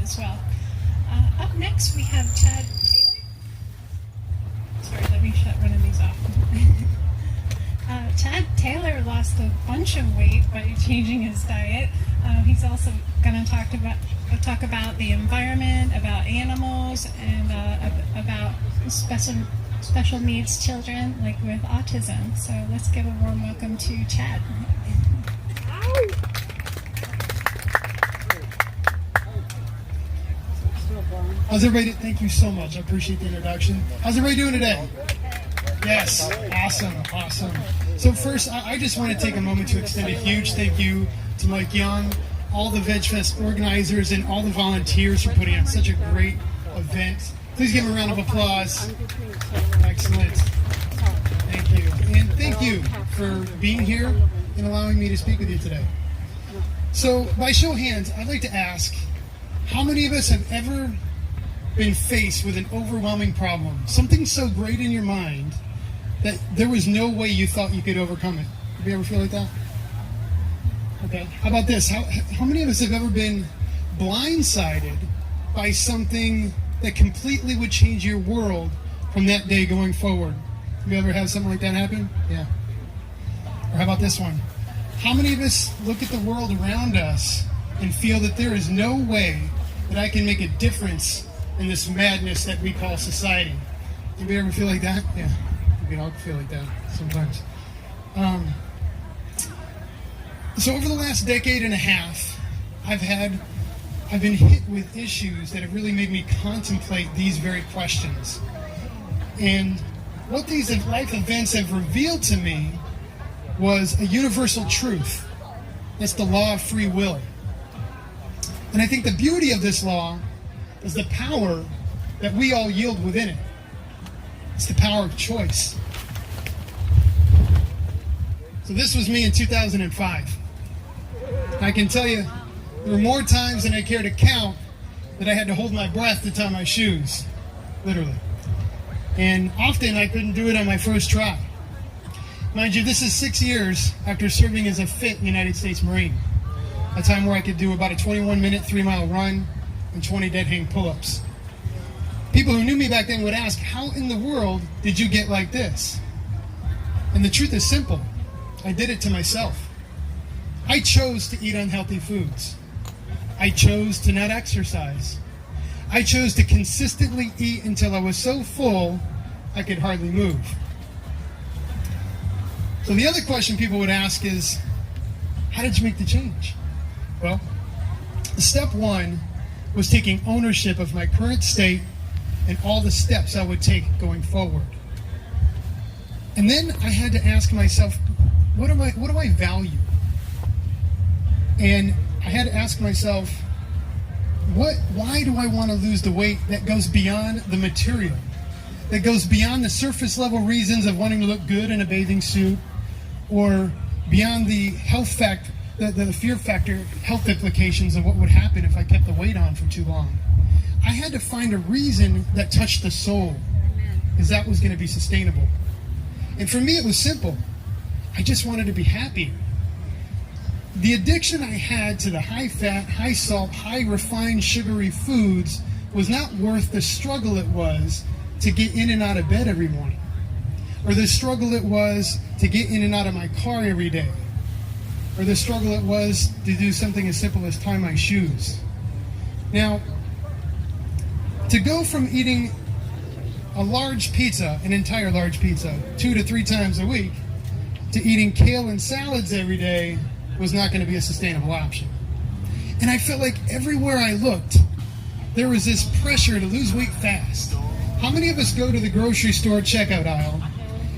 as well. Up next, we have Chad Taylor. Sorry, let me shut one of these off. Chad Taylor lost a bunch of weight by changing his diet. He's also going to talk about the environment, about animals, and about special needs children, like with autism. So let's give a warm welcome to Chad. How's everybody? Thank you so much. I appreciate the introduction. How's everybody doing today? Yes, awesome. So first, I just want to take a moment to extend a huge thank you to Mike Young, all the Veg Fest organizers, and all the volunteers for putting on such a great event. Please give them a round of applause. Excellent. Thank you. And thank you for being here and allowing me to speak with you today. So, by show of hands, I'd like to ask, how many of us have ever been faced with an overwhelming problem, something so great in your mind that there was no way you thought you could overcome it? Have you ever feel like that? Okay. How about this? How many of us have ever been blindsided by something that completely would change your world from that day going forward? Have you ever had something like that happen? Yeah. Or how about this one? How many of us look at the world around us and feel that there is no way that I can make a difference in this madness that we call society? Have you ever feel like that? Yeah. We can all feel like that sometimes. So over the last decade and a half, I've been hit with issues that have really made me contemplate these very questions. And what these life events have revealed to me was a universal truth. It's the law of free will. And I think the beauty of this law is the power that we all yield within it. It's the power of choice. So this was me in 2005. I can tell you, there were more times than I care to count that I had to hold my breath to tie my shoes, literally. And often I couldn't do it on my first try. Mind you, this is 6 years after serving as a fit United States Marine, a time where I could do about a 21-minute 3-mile run and 20 dead hang pull-ups. People who knew me back then would ask, how in the world did you get like this? And the truth is simple. I did it to myself. I chose to eat unhealthy foods. I chose to not exercise. I chose to consistently eat until I was so full I could hardly move. So the other question people would ask is, how did you make the change? Well, step one was taking ownership of my current state and all the steps I would take going forward. And then I had to ask myself, what do I value? And I had to ask myself, why do I want to lose the weight that goes beyond the material, that goes beyond the surface level reasons of wanting to look good in a bathing suit, or beyond the health fact, the fear factor, health implications of what would happen if I kept the weight on for too long? I had to find a reason that touched the soul, because that was going to be sustainable. And for me, it was simple. I just wanted to be happy. The addiction I had to the high-fat, high-salt, high-refined, sugary foods was not worth the struggle it was to get in and out of bed every morning, or the struggle it was to get in and out of my car every day, or the struggle it was to do something as simple as tie my shoes. Now, to go from eating a large pizza, an entire large pizza, 2 to 3 times a week, to eating kale and salads every day was not going to be a sustainable option. And I felt like everywhere I looked, there was this pressure to lose weight fast. How many of us go to the grocery store checkout aisle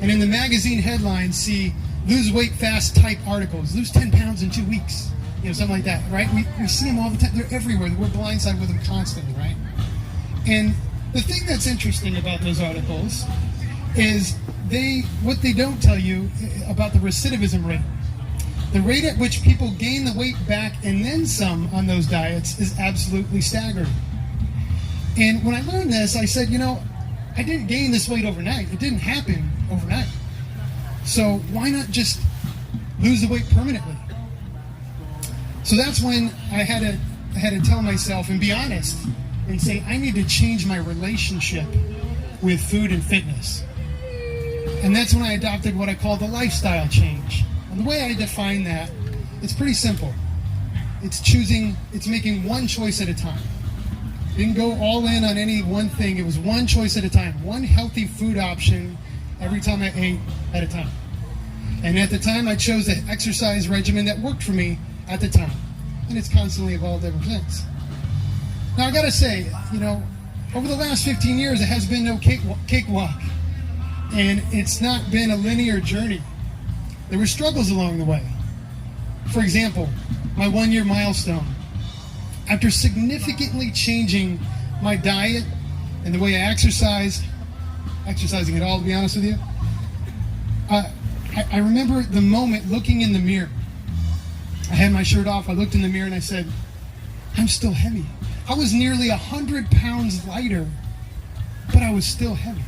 and in the magazine headlines see lose weight fast type articles, lose 10 pounds in 2 weeks, something like that, right? We see them all the time. They're everywhere. We're blindsided with them constantly, right? And the thing that's interesting about those articles is what they don't tell you about the recidivism rate. The rate at which people gain the weight back and then some on those diets is absolutely staggering. And when I learned this, I said, I didn't gain this weight overnight. It didn't happen overnight. So why not just lose the weight permanently? So that's when I had I had to tell myself and be honest and say, I need to change my relationship with food and fitness. And that's when I adopted what I call the lifestyle change. And the way I define that, it's pretty simple. It's making one choice at a time. Didn't go all in on any one thing. It was one choice at a time, one healthy food option every time I ate at a time. And at the time, I chose an exercise regimen that worked for me at the time. And it's constantly evolved ever since. Now, I gotta say, over the last 15 years, it has been no cakewalk. And it's not been a linear journey. There were struggles along the way. For example, my 1-year milestone. After significantly changing my diet and the way I exercising at all, to be honest with you, I remember the moment looking in the mirror. I had my shirt off, I looked in the mirror and I said, I'm still heavy. I was nearly 100 pounds lighter, but I was still heavy.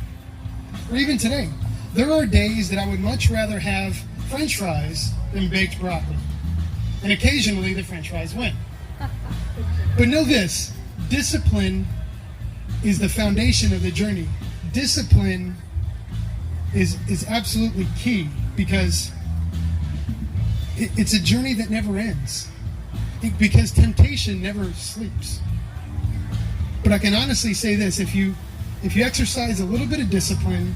Or even today, there are days that I would much rather have French fries than baked broccoli. And occasionally the French fries win. But know this, discipline is the foundation of the journey. Discipline is absolutely key because it's a journey that never ends. Because temptation never sleeps. But I can honestly say this, if you exercise a little bit of discipline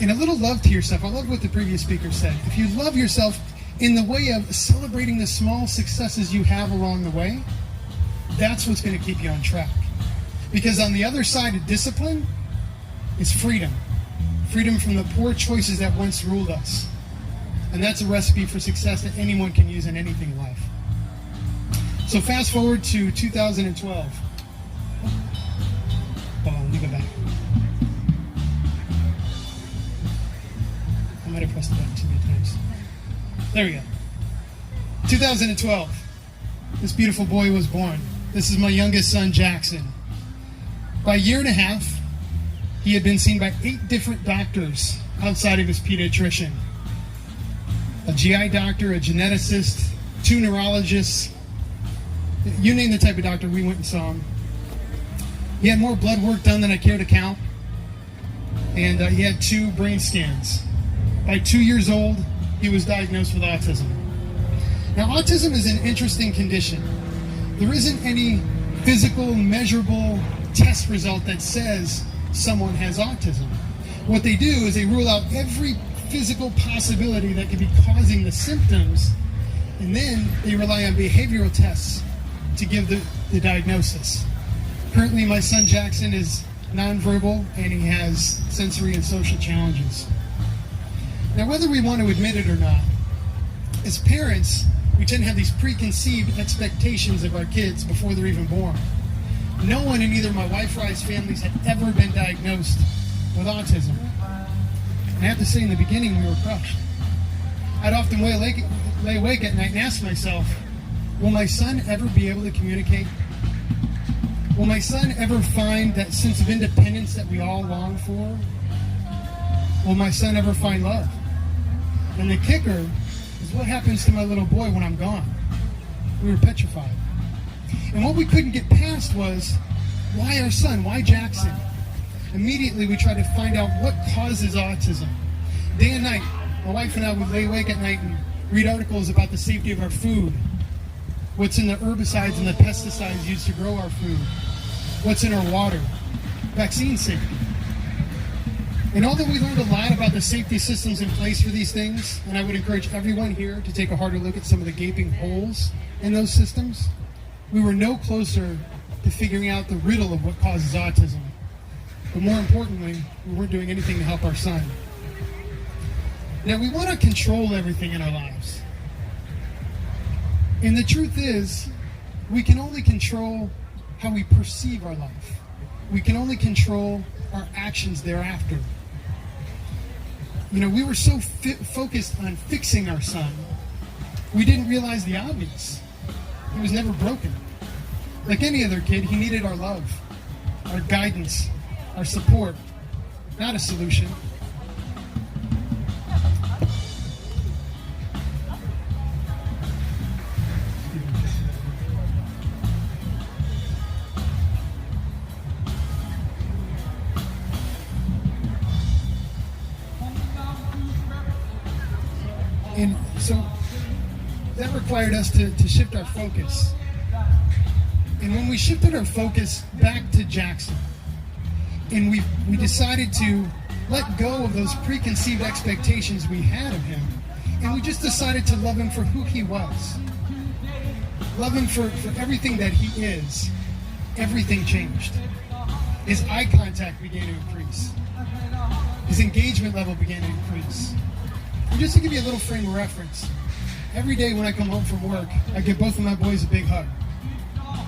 and a little love to yourself, I love what the previous speaker said. If you love yourself in the way of celebrating the small successes you have along the way, that's what's going to keep you on track. Because on the other side of discipline is freedom. Freedom from the poor choices that once ruled us. And that's a recipe for success that anyone can use in anything in life. So fast forward to 2012. Hold on, let me go back. I might have pressed the button too many times. There we go. 2012. This beautiful boy was born. This is my youngest son, Jackson. By a year and a half, he had been seen by 8 different doctors outside of his pediatrician. A GI doctor, a geneticist, 2 neurologists. You name the type of doctor, we went and saw him. He had more blood work done than I care to count. And he had 2 brain scans. By 2 years old, he was diagnosed with autism. Now, autism is an interesting condition. There isn't any physical, measurable test result that says someone has autism. What they do is they rule out every physical possibility that could be causing the symptoms, and then they rely on behavioral tests to give the diagnosis. Currently, my son Jackson is nonverbal and he has sensory and social challenges. Now, whether we want to admit it or not, as parents, we tend to have these preconceived expectations of our kids before they're even born. No one in either my wife or I's families had ever been diagnosed with autism. And I have to say, in the beginning, we were crushed. I'd often lay awake at night and ask myself, will my son ever be able to communicate? Will my son ever find that sense of independence that we all long for? Will my son ever find love? And the kicker is what happens to my little boy when I'm gone. We were petrified. And what we couldn't get past was, why our son? Why Jackson? Immediately we tried to find out what causes autism. Day and night, my wife and I would lay awake at night and read articles about the safety of our food, what's in the herbicides and the pesticides used to grow our food, what's in our water, vaccine safety. And although we learned a lot about the safety systems in place for these things, and I would encourage everyone here to take a harder look at some of the gaping holes in those systems, we were no closer to figuring out the riddle of what causes autism. But more importantly, we weren't doing anything to help our son. Now, we want to control everything in our lives. And the truth is, we can only control how we perceive our life. We can only control our actions thereafter. We were so focused on fixing our son, we didn't realize the obvious. He was never broken. Like any other kid, he needed our love, our guidance, our support, not a solution. And so that required us to shift our focus. And when we shifted our focus back to Jackson, and we decided to let go of those preconceived expectations we had of him, and we just decided to love him for who he was. Love him for everything that he is. Everything changed. His eye contact began to increase. His engagement level began to increase. And just to give you a little frame of reference, every day when I come home from work, I give both of my boys a big hug.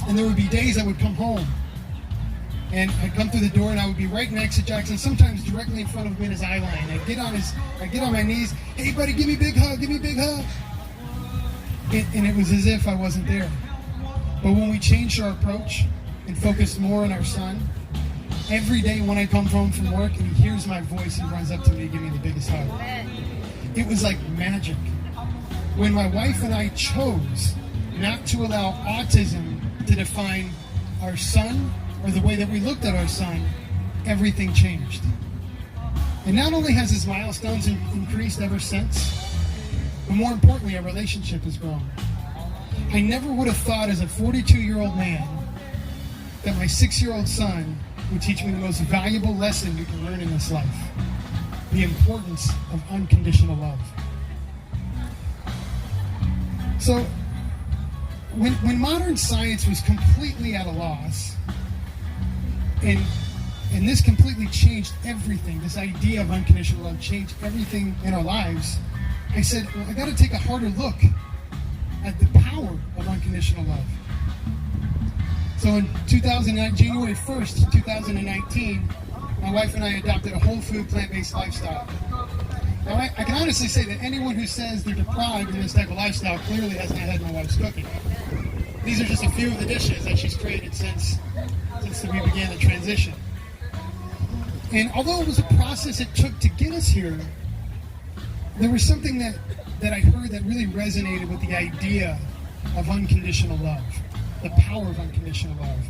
And there would be days I would come home, and I'd come through the door and I would be right next to Jackson, sometimes directly in front of him in his eye line. I'd get on my knees, hey buddy, give me a big hug, give me a big hug. And it was as if I wasn't there. But when we changed our approach and focused more on our son, every day when I come home from work and he hears my voice, he runs up to me to give me the biggest hug. It was like magic. When my wife and I chose not to allow autism to define our son or the way that we looked at our son, everything changed. And not only has his milestones increased ever since, but more importantly, our relationship has grown. I never would have thought as a 42-year-old man that my 6-year-old son would teach me the most valuable lesson you can learn in this life: the importance of unconditional love. So, when modern science was completely at a loss, and this completely changed everything, this idea of unconditional love changed everything in our lives, I said, well, I got to take a harder look at the power of unconditional love. So in January 1st, 2019, my wife and I adopted a whole food, plant-based lifestyle. Now, I can honestly say that anyone who says they're deprived in this type of lifestyle clearly has not had my wife's cooking. These are just a few of the dishes that she's created since we began the transition. And although it was a process it took to get us here, there was something that I heard that really resonated with the idea of unconditional love, the power of unconditional love.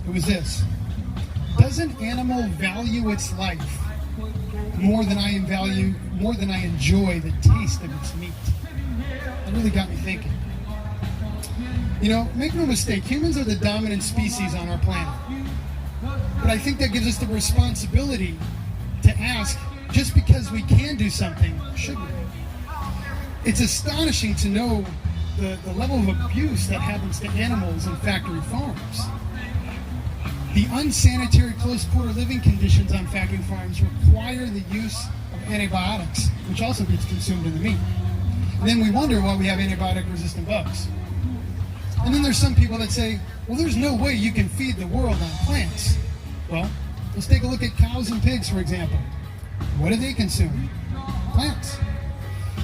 It was this: does an animal value its life more than I enjoy the taste of its meat? That really got me thinking. You know, make no mistake, humans are the dominant species on our planet. But I think that gives us the responsibility to ask, just because we can do something, should we? It's astonishing to know the level of abuse that happens to animals in factory farms. The unsanitary close-quarter living conditions on factory farms require the use of antibiotics, which also gets consumed in the meat. And then we wonder why we have antibiotic-resistant bugs. And then there's some people that say, well, there's no way you can feed the world on plants. Well, let's take a look at cows and pigs, for example. What do they consume? Plants.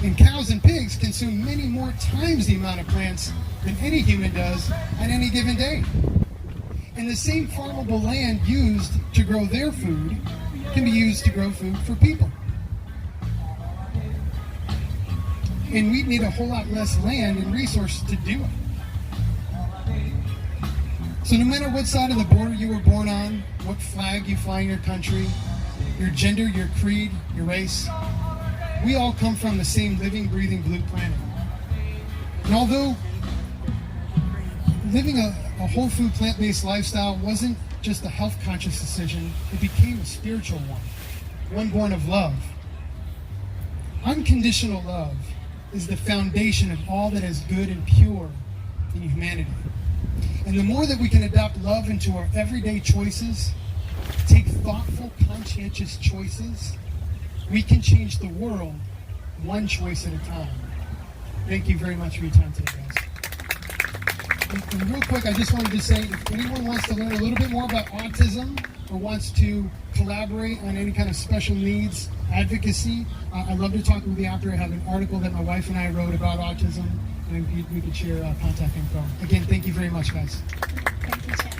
And cows and pigs consume many more times the amount of plants than any human does on any given day. And the same farmable land used to grow their food can be used to grow food for people. And we need a whole lot less land and resources to do it. So no matter what side of the border you were born on, what flag you fly in your country, your gender, your creed, your race, we all come from the same living, breathing blue planet. And although living a whole food, plant-based lifestyle wasn't just a health-conscious decision, it became a spiritual one born of love. Unconditional love is the foundation of all that is good and pure in humanity. And the more that we can adopt love into our everyday choices, take thoughtful, conscientious choices, we can change the world one choice at a time. Thank you very much for your time today, guys. And real quick, I just wanted to say, if anyone wants to learn a little bit more about autism or wants to collaborate on any kind of special needs advocacy, I'd love to talk with you after. I have an article that my wife and I wrote about autism, and we could share contact info. Again, thank you very much, guys. Thank you, Chad.